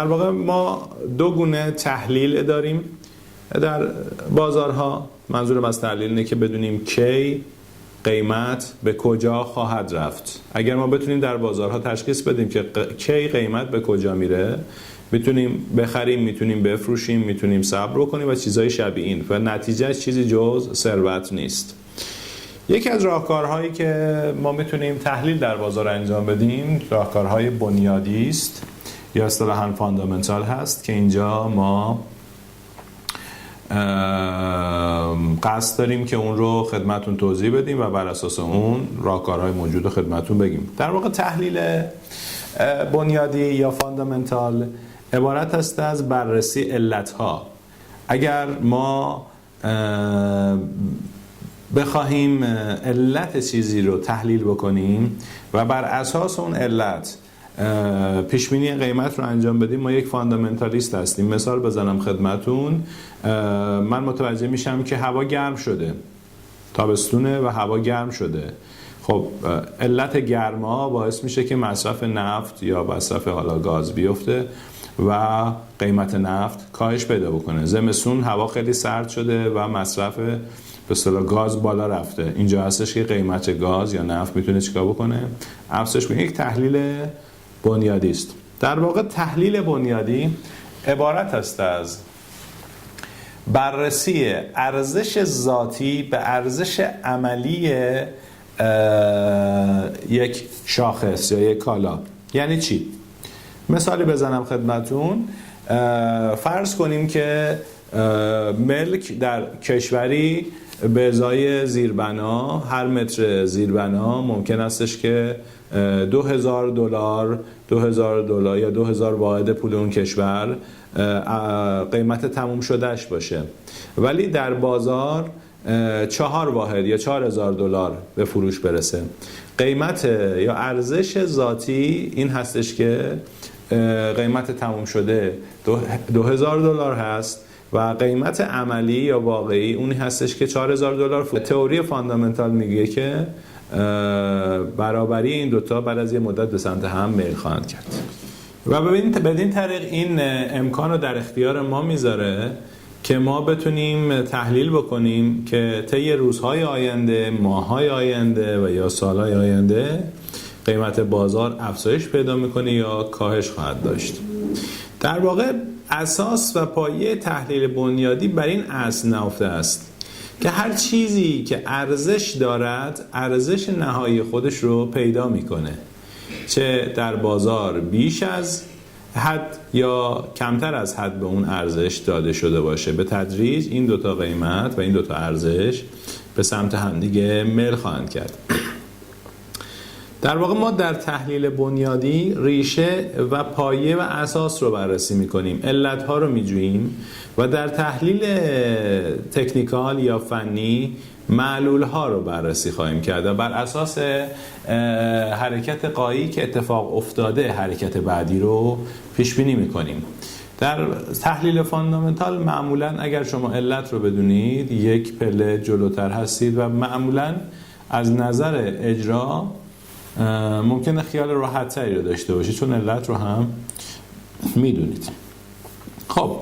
در واقع ما دو گونه تحلیل داریم در بازارها. منظورم از تحلیل اینه که بدونیم کی قیمت به کجا خواهد رفت. اگر ما بتونیم در بازارها تشخیص بدیم که کی قیمت به کجا میره، میتونیم بخریم، میتونیم بفروشیم، میتونیم صبر بکنیم و چیزهای شبیه این، و نتیجه چیزی جز ثروت نیست. یکی از راهکارهایی که ما میتونیم تحلیل در بازار انجام بدیم راهکارهای بنیادی است یا اصطلاحاً فاندامنتال هست که اینجا ما قصد داریم که اون رو خدمتون توضیح بدیم و بر اساس اون راهکارهای موجود رو خدمتون بگیم. در واقع تحلیل بنیادی یا فاندامنتال عبارت است از بررسی علتها. اگر ما بخواهیم علت چیزی رو تحلیل بکنیم و بر اساس اون علت پیشبینی قیمت رو انجام بدیم، ما یک فاندامنتالیست هستیم. مثال بزنم خدمتون، من متوجه میشم که هوا گرم شده، تابستونه و هوا گرم شده. خب علت گرما باعث میشه که مصرف نفت یا مصرف حالا گاز بیفته و قیمت نفت کاهش پیدا بکنه. زمستون هوا خیلی سرد شده و مصرف به اصطلاح گاز بالا رفته. اینجا هستش که قیمت گاز یا نفت میتونه چیکار بکنه؟ افزایش کنه. یک تحلیل بنیادی است. در واقع تحلیل بنیادی عبارت است از بررسی ارزش ذاتی به ارزش عملی یک شاخص یا یک کالا. یعنی چی؟ مثالی بزنم خدمتون. فرض کنیم که ملک در کشوری به ازای زیربنا، هر متر زیربنا ممکن استش که $2000 یا 2000 واحد پول اون کشور قیمت تموم شدهش باشه، ولی در بازار 4 واحد یا $4000 به فروش برسه. قیمت یا ارزش ذاتی این هستش که قیمت تموم شده $2000 هست و قیمت عملی یا واقعی اونی هستش که $4000. تئوری فاندامنتال میگه که برابری این دوتا بعد از یه مدت به سمت هم میل خواهند کرد و بدین طریق این امکان رو در اختیار ما میذاره که ما بتونیم تحلیل بکنیم که طی روزهای آینده، ماههای آینده و یا سالهای آینده قیمت بازار افزایش پیدا میکنه یا کاهش خواهد داشت. در واقع اساس و پایه تحلیل بنیادی بر این اصل نهفته است که هر چیزی که ارزش دارد ارزش نهایی خودش رو پیدا میکنه، چه در بازار بیش از حد یا کمتر از حد به اون ارزش داده شده باشه. به تدریج این دوتا قیمت و این دوتا ارزش به سمت همدیگه میل خواهند کرد. در واقع ما در تحلیل بنیادی ریشه و پایه و اساس رو بررسی میکنیم، علتها رو میجوییم و در تحلیل تکنیکال یا فنی معلولها رو بررسی خواهیم کرد و بر اساس حرکت قایی که اتفاق افتاده حرکت بعدی رو پیش بینی میکنیم. در تحلیل فاندامنتال معمولا اگر شما علت رو بدونید یک پله جلوتر هستید و معمولا از نظر اجرا ممکنه خیال راحت‌تری رو داشته باشید چون علت رو هم میدونید. خب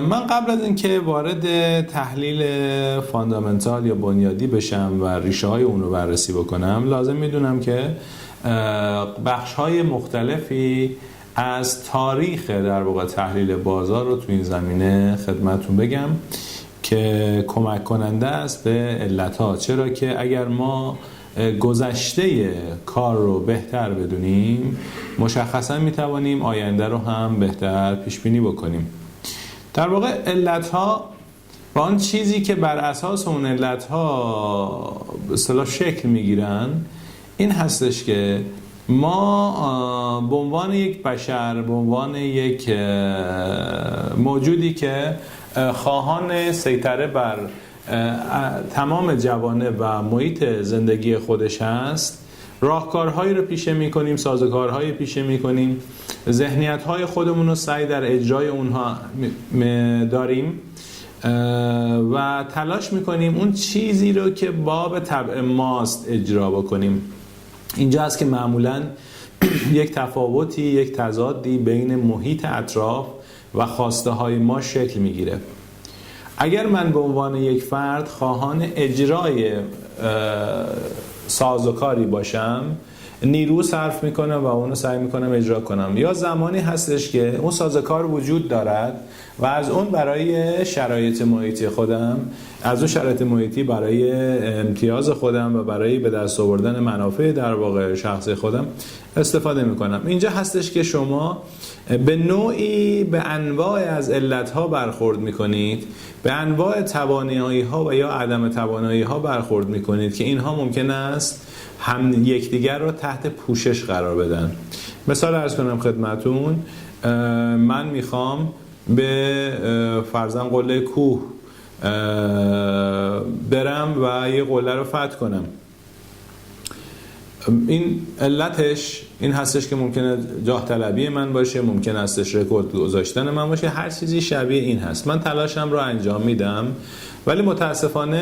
من قبل از اینکه وارد تحلیل فاندامنتال یا بنیادی بشم و ریشه های اون رو بررسی بکنم، لازم میدونم که بخش های مختلفی از تاریخ در واقع تحلیل بازار رو تو این زمینه خدمتتون بگم که کمک کننده است به علت ها. چرا که اگر ما گذشته کار رو بهتر بدونیم مشخصا میتوانیم آینده رو هم بهتر پیش بینی بکنیم. در واقع علت‌ها و آن چیزی که بر اساس اون علت‌ها به اصطلاح شکل میگیرن این هستش که ما به عنوان یک بشر، به عنوان یک موجودی که خواهان سیطره بر تمام جوانب و محیط زندگی خودش هست، راهکارهایی رو پیشه میکنیم، سازوکارهایی پیشه میکنیم، ذهنیت‌های خودمون رو سعی در اجرای اونها داریم و تلاش میکنیم اون چیزی رو که باب طبع ماست اجرا بکنیم. اینجا هست که معمولاً یک تفاوتی، یک تضادی بین محیط اطراف و خواسته های ما شکل میگیره. اگر من به عنوان یک فرد خواهان اجرای سازوکاری باشم، نیرو صرف میکنم و اونو سعی میکنم اجرا کنم، یا زمانی هستش که اون سازوکار وجود دارد و از اون برای شرایط محیطی خودم، از اون شرایط محیطی برای امتیاز خودم و برای به دست آوردن منافع در واقع شخصی خودم استفاده میکنم. اینجا هستش که شما به نوعی به انواع از علتها برخورد میکنید، به انواع توانایی‌ها و یا عدم توانایی‌ها برخورد میکنید که اینها ممکن است هم یکدیگر رو تحت پوشش قرار بدن. مثال عرض کنم خدمتون، من میخوام به فرضاً قله کوه برم و یه قله رو فتح کنم. این علتش این هستش که ممکنه جاه طلبی من باشه، ممکن هستش رکورد گذاشتن من باشه، هر چیزی شبیه این هست. من تلاشم رو انجام میدم، ولی متاسفانه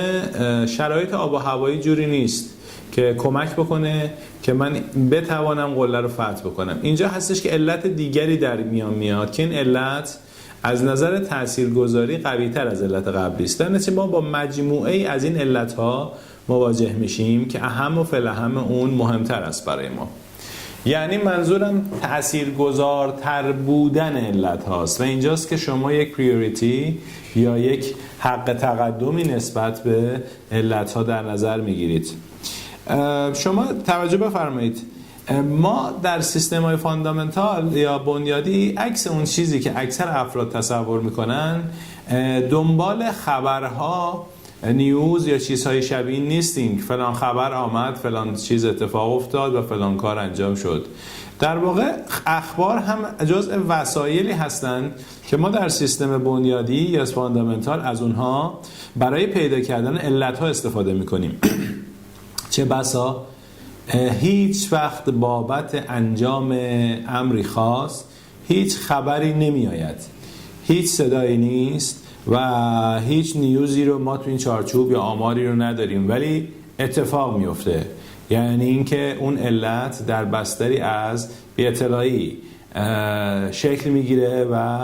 شرایط آب و هوایی جوری نیست که کمک بکنه که من بتوانم قله رو فتح بکنم. اینجا هستش که علت دیگری در میان میاد که این علت از نظر تاثیرگذاری قوی تر از علت قبلی است. در نتیجه ما با مجموعه ای از این علت ها مواجه میشیم که اهم و فلاهم اون مهمتر است برای ما. یعنی منظورم تاثیرگذارتر بودن علت هاست و اینجاست که شما یک پریوریتی یا یک حق تقدمی نسبت به علت ها در نظر میگیرید. شما توجه بفرمایید، ما در سیستم های فاندامنتال یا بنیادی عکس اون چیزی که اکثر افراد تصور میکنن، دنبال خبرها، نیوز یا چیزهای شبیه نیستیم. فلان خبر آمد، فلان چیز اتفاق افتاد و فلان کار انجام شد. در واقع اخبار هم جزء وسایلی هستند که ما در سیستم بنیادی یا فاندامنتال از اونها برای پیدا کردن علتها استفاده میکنیم. چه بسا هیچ وقت بابت انجام امری خاص هیچ خبری نمی آید، هیچ صدایی نیست و هیچ نیوزی رو ما تو این چارچوب یا آماری رو نداریم، ولی اتفاق میفته. یعنی اینکه اون علت در بستری از بی اطلاعی شکل میگیره و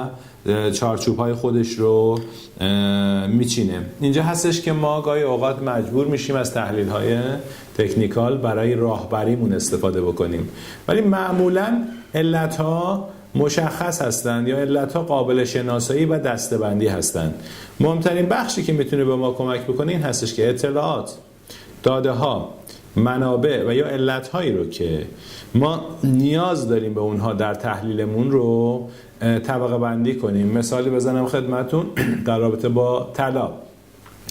چارچوب های خودش رو میچینه. اینجا هستش که ما گاهی اوقات مجبور میشیم از تحلیل های تکنیکال برای راهبریمون استفاده بکنیم، ولی معمولا علت ها مشخص هستند یا علت ها قابل شناسایی و دسته‌بندی هستند. مهمترین بخشی که میتونه به ما کمک بکنه این هستش که اطلاعات، داده ها، منابع و یا علت هایی رو که ما نیاز داریم به اونها در تحلیلمون رو طبقه بندی کنیم. مثالی بزنم خدمتون در رابطه با طلا.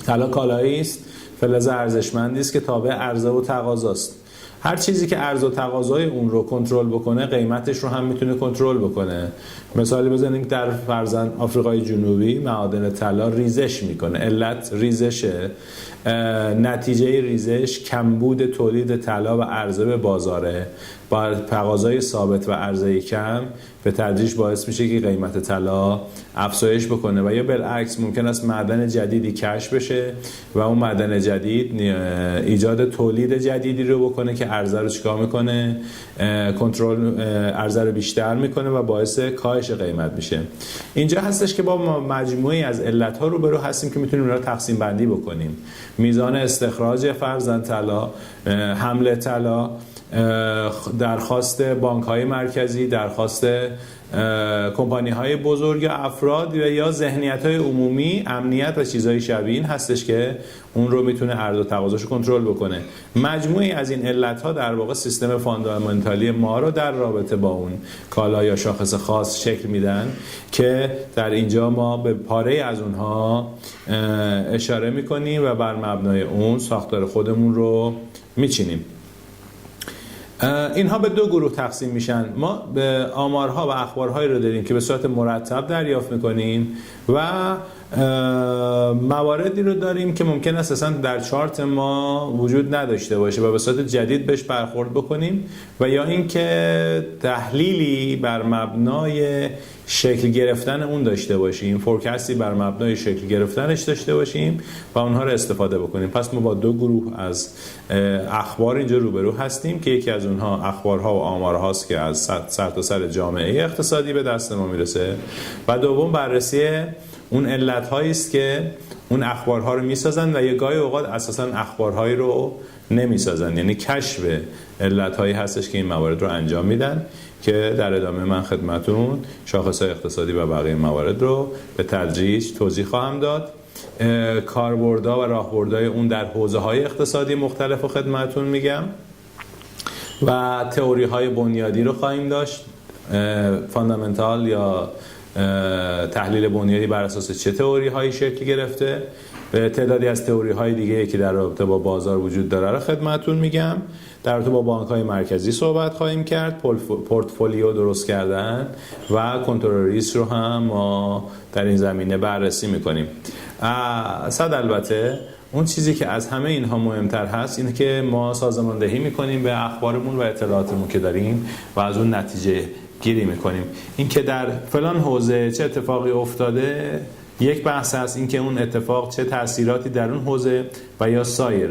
طلا کالایی است، فلز ارزشمندی است که تابع عرضه و تقاضاست. هر چیزی که عرضه و تقاضای اون رو کنترل بکنه، قیمتش رو هم میتونه کنترل بکنه. مثالی بزنیم در فرضاً آفریقای جنوبی معادن طلا ریزش میکنه. علت ریزشه، نتیجه ریزش کمبود تولید طلا و عرضه به بازاره. با تقاضای ثابت و عرضه کم به تدریج باعث میشه که قیمت طلا افزایش بکنه و یا بالعکس ممکن است معدن جدیدی کشف بشه و اون معدن جدید ایجاد تولید جدیدی رو بکنه که عرضه رو چیکار میکنه؟ کنترل عرضه رو بیشتر میکنه و باعث کاهش قیمت میشه. اینجا هستش که با مجموعی از علت‌ها روبرو هستیم که میتونیم اونها رو تقسیم بندی بکنیم. میزان استخراج فرضاً طلا، حمل طلا، درخواست بانک‌های مرکزی، درخواست کمپانی‌های بزرگ، افراد و یا ذهنیت‌های عمومی، امنیت و چیزهای شبیه این هستش که اون رو میتونه عرضه و تقاضاش رو کنترل بکنه. مجموعی از این علت‌ها در واقع سیستم فاندامنتالی ما رو در رابطه با اون کالا یا شاخص خاص شکل میدن که در اینجا ما به پاره از اونها اشاره میکنیم و بر مبنای اون ساختار خودمون رو میچینیم. اینها به دو گروه تقسیم میشن. ما به آمارها و اخبارهایی رو داریم که به صورت مرتب دریافت میکنیم و مواردی رو داریم که ممکن است اصلا در چارت ما وجود نداشته باشه و به صورت جدید بهش برخورد بکنیم، و یا اینکه تحلیلی بر مبنای شکل گرفتن اون داشته باشیم، فورکاستی بر مبنای شکل گرفتنش داشته باشیم و اونها رو استفاده بکنیم. پس ما با دو گروه از اخبار اینجا روبرو هستیم که یکی از اونها اخبارها و آمارهاست که از سرتاسر جامعه اقتصادی به دست ما میرسه، و دوم بررسی اون علت‌هایی است که اون اخبارها رو میسازن و یه گاهی اوقات اساساً اخبارهایی رو نمیسازن، یعنی کشف علت‌هایی هستش که این موارد رو انجام میدن که در ادامه من خدمتون شاخص‌های اقتصادی و بقیه موارد رو به تدریج توضیح خواهم داد. کاربردها و راهبردهای اون در حوزه‌های اقتصادی مختلف رو خدمتون میگم و تئوری‌های بنیادی رو خواهیم داشت، فاندامنتال یا تحلیل بنیادی بر اساس چه تئوری‌هایی شکل گرفته. تعدادی از تئوری‌های دیگه که در رابطه با بازار وجود داره رو خدمتتون میگم. در رابطه با بانک‌های مرکزی صحبت خواهیم کرد، پورتفولیو درست کردن و کنترل ریسک رو هم ما در این زمینه بررسی می‌کنیم. صد البته اون چیزی که از همه اینها مهمتر هست اینه که ما سازماندهی می‌کنیم به اخبارمون و اطلاعاتمون که داریم و از اون نتیجه گیری می‌کنیم. این که در فلان حوزه چه اتفاقی افتاده یک بحث هست، این که اون اتفاق چه تأثیراتی در اون حوزه و یا سایر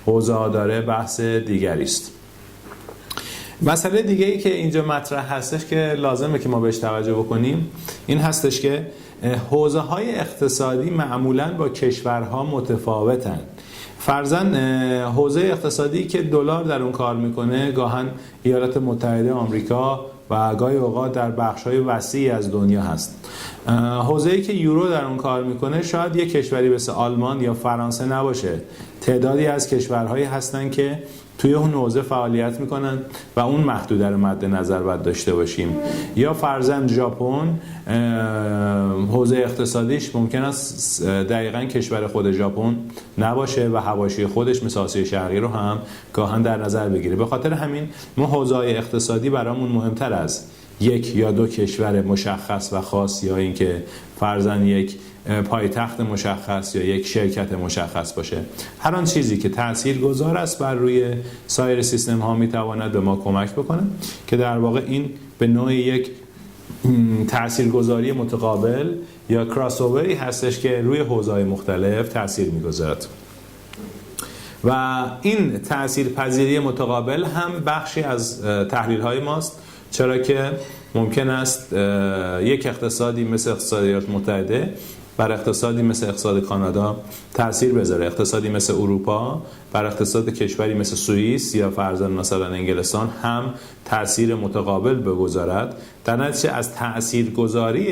حوزه ها داره بحث دیگری است. مسئله دیگه ای که اینجا مطرح هستش که لازمه که ما بهش توجه بکنیم این هستش که حوزه های اقتصادی معمولاً با کشورها متفاوتن. فرضاً حوزه اقتصادی که دلار در اون کار میکنه گاهن ایالات متحده آمریکا و گاهی اوقات در بخش‌های وسیعی از دنیا هست. حوزه‌ای که یورو در اون کار میکنه شاید یک کشوری مثل آلمان یا فرانسه نباشه. تعدادی از کشورهایی هستن که توی اون حوزه فعالیت میکنن و اون محدوده رو مد نظر باید داشته باشیم. یا فرضاً ژاپن حوزه اقتصادیش ممکن است دقیقاً کشور خود ژاپن نباشه و حواشی خودش مثل آسیای شرقی رو هم گاهن در نظر بگیره. به خاطر همین ما حوزه‌های اقتصادی برامون مهمتر از یک یا دو کشور مشخص و خاص یا اینکه فرضاً یک پایتخت مشخص یا یک شرکت مشخص باشه. هر آن چیزی که تاثیرگذار است بر روی سایر سیستم ها میتواند به ما کمک بکنه که در واقع این به نوع یک تاثیرگذاری متقابل یا کراس اووری هستش که روی حوزه‌های مختلف تاثیر میگذارد. و این تاثیرپذیری متقابل هم بخشی از تحلیل‌های ماست، چرا که ممکن است یک اقتصادی مثل اقتصاد ایالات متحده بر اقتصادی مثل اقتصاد کانادا تأثیر بذاره، اقتصادی مثل اروپا بر اقتصاد کشوری مثل سوئیس یا فرضاً مثلا انگلستان هم تأثیر متقابل بگذارد. در نتیجه از تأثیرگذاری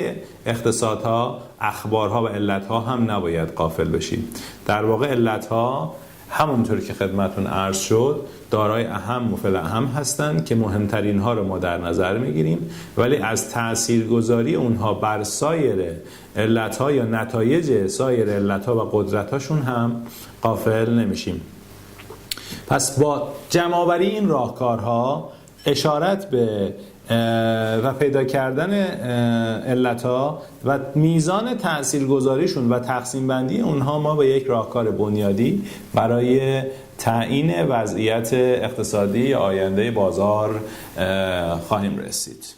اقتصادها، اخبارها و علتها هم نباید غافل بشیم. در واقع علتها همونطور که خدمتون عرض شد دارای اهم و فالاهم هستند که مهمترین ها رو ما در نظر میگیریم، ولی از تاثیرگذاری اونها بر سایر علتها یا نتایج سایر علتها و قدرتاشون هم غافل نمیشیم. پس با جمع‌آوری این راهکارها اشارت به و پیدا کردن علتها و میزان تاثیرگذاریشون و تقسیم بندی اونها ما به یک راهکار بنیادی برای تعیین وضعیت اقتصادی آینده بازار خواهیم رسید.